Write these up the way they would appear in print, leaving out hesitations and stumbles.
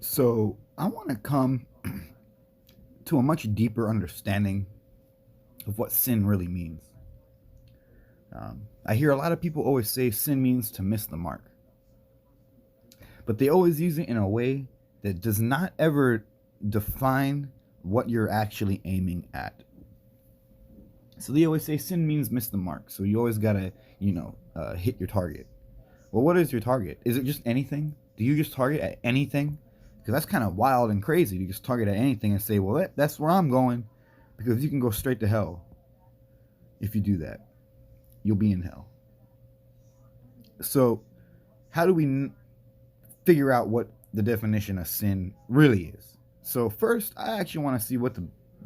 So I want to come to a much deeper understanding of what sin really means. I hear a lot of people always say sin means to miss the mark, but they always use it in a way that does not ever define what you're actually aiming at. So they always say sin means miss the mark. So you always gotta, hit your target. Well, what is your target? Is it just anything? Do you just target at anything? Because that's kind of wild and crazy to just target at anything and say, well, that's where I'm going. Because you can go straight to hell if you do that. You'll be in hell. So, how do we figure out what the definition of sin really is? So, first, I actually want to see what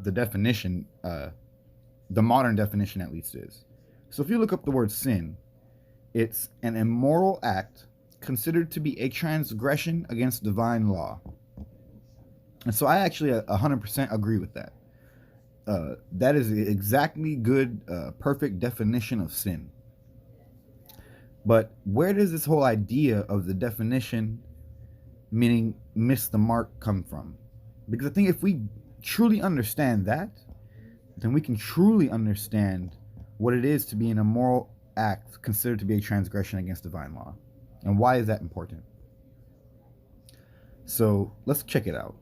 the definition, the modern definition at least, is. So, if you look up the word sin, it's an immoral act considered to be a transgression against divine law. And so I actually 100% agree with that. That is exactly good, perfect definition of sin. But where does this whole idea of the definition, meaning miss the mark, come from? Because I think if we truly understand that, then we can truly understand what it is to be an immoral act considered to be a transgression against divine law. And why is that important? So let's check it out.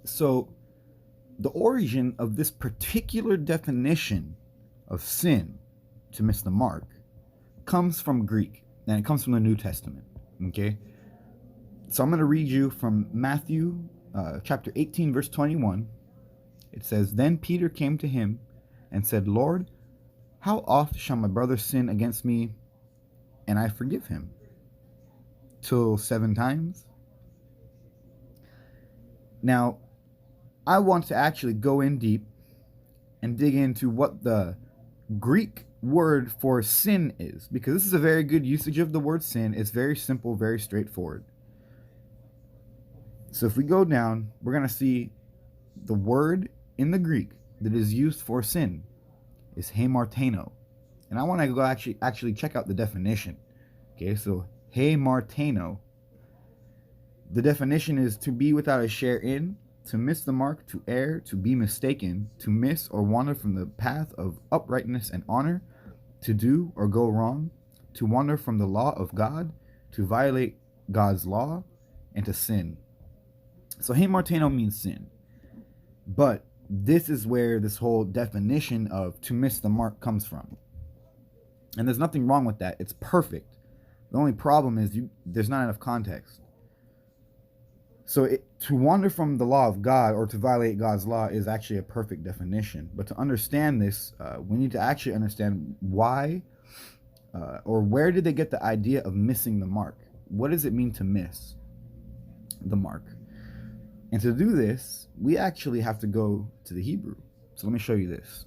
So the origin of this particular definition of sin, to miss the mark, comes from Greek, and it comes from the New Testament. Okay? So I'm going to read you from Matthew chapter 18, verse 21. It says, "Then Peter came to him and said, Lord, how oft shall my brother sin against me and I forgive him? Till 7 times? Now, I want to actually go in deep and dig into what the Greek word for sin is, because this is a very good usage of the word sin. It's very simple, very straightforward. So if we go down, we're going to see the word in the Greek that is used for sin is hamartano. And I want to go actually check out the definition. Okay, so hamartano. The definition is to be without a share in, to miss the mark, to err, to be mistaken, to miss or wander from the path of uprightness and honor, to do or go wrong, to wander from the law of God, to violate God's law, and to sin. So hamartano means sin. But this is where this whole definition of to miss the mark comes from. And there's nothing wrong with that. It's perfect. The only problem is there's not enough context. So to wander from the law of God or to violate God's law is actually a perfect definition. But to understand this, we need to actually understand why or where did they get the idea of missing the mark? What does it mean to miss the mark? And to do this, we actually have to go to the Hebrew. So let me show you this.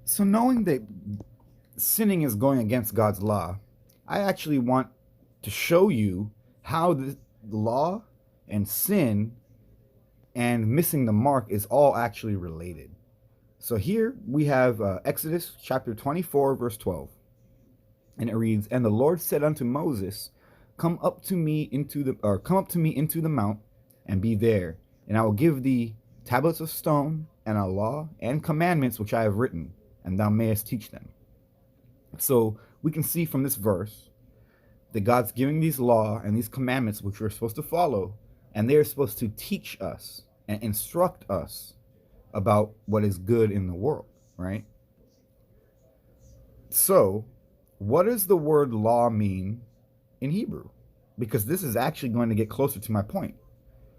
So knowing that sinning is going against God's law, I actually want to show you how the law and sin and missing the mark is all actually related. So here we have Exodus chapter 24, verse 12. And it reads, "And the Lord said unto Moses, come up to me into the mount and be there, and I will give thee tablets of stone and a law and commandments which I have written, and thou mayest teach them." So we can see from this verse that God's giving these law and these commandments which we're supposed to follow, and they're supposed to teach us and instruct us about what is good in the world, right? So what does the word law mean in Hebrew? Because this is actually going to get closer to my point.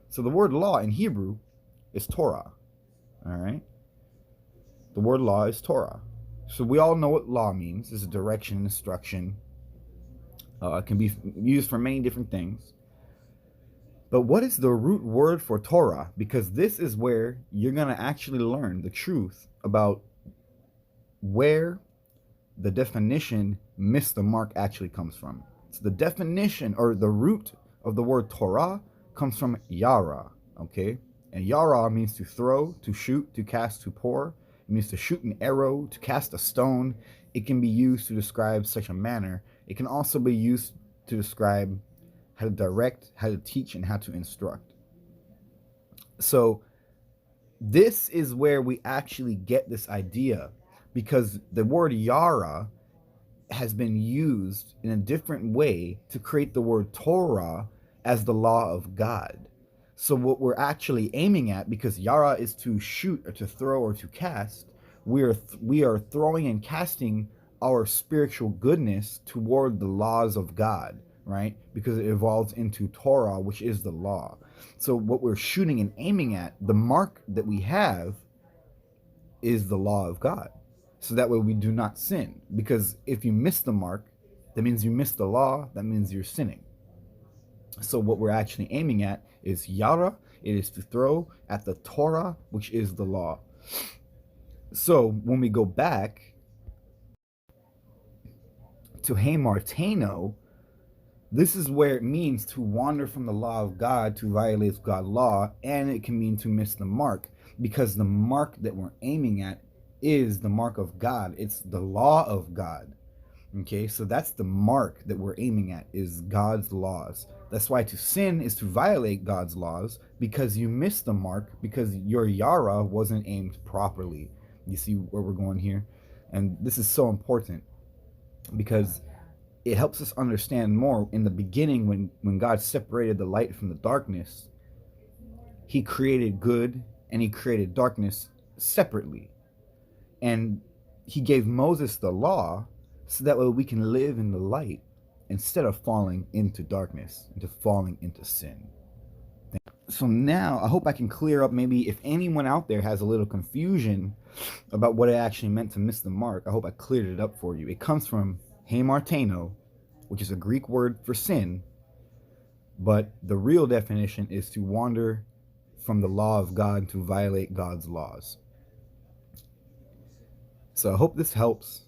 So the word law in Hebrew is Torah, all right? The word law is Torah. So we all know what law means. It's a direction, instruction. It can be used for many different things. But what is the root word for Torah? Because this is where you're going to actually learn the truth about where the definition miss the mark actually comes from. So the definition or the root of the word Torah comes from yara, okay? And yara means to throw, to shoot, to cast, to pour. It means to shoot an arrow, to cast a stone. It can be used to describe such a manner. It can also be used to describe how to direct, how to teach, and how to instruct. So this is where we actually get this idea, because the word Yara has been used in a different way to create the word Torah as the law of God. So what we're actually aiming at, because Yara is to shoot or to throw or to cast, we are throwing and casting our spiritual goodness toward the laws of God, right? Because it evolves into Torah, which is the law. So what we're shooting and aiming at, the mark that we have, is the law of God. So that way we do not sin. Because if you miss the mark, that means you miss the law, that means you're sinning. So what we're actually aiming at is Yara. It is to throw at the Torah, which is the law. So when we go back to Hamartano, this is where it means to wander from the law of God, to violate God's law, and it can mean to miss the mark, because the mark that we're aiming at is the mark of God. It's the law of God. Okay, so that's the mark that we're aiming at, is God's laws. That's why to sin is to violate God's laws, because you missed the mark, because your Yara wasn't aimed properly. You see where we're going here? And this is so important, because it helps us understand more. In the beginning, when God separated the light from the darkness, he created good and he created darkness separately. And he gave Moses the law so that way we can live in the light instead of falling into darkness, into falling into sin. So now I hope I can clear up, maybe if anyone out there has a little confusion about what it actually meant to miss the mark, I hope I cleared it up for you. It comes from hamartano, which is a Greek word for sin, but the real definition is to wander from the law of God, to violate God's laws. So I hope this helps,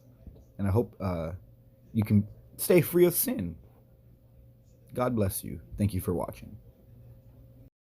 and I hope you can stay free of sin. God bless you. Thank you for watching.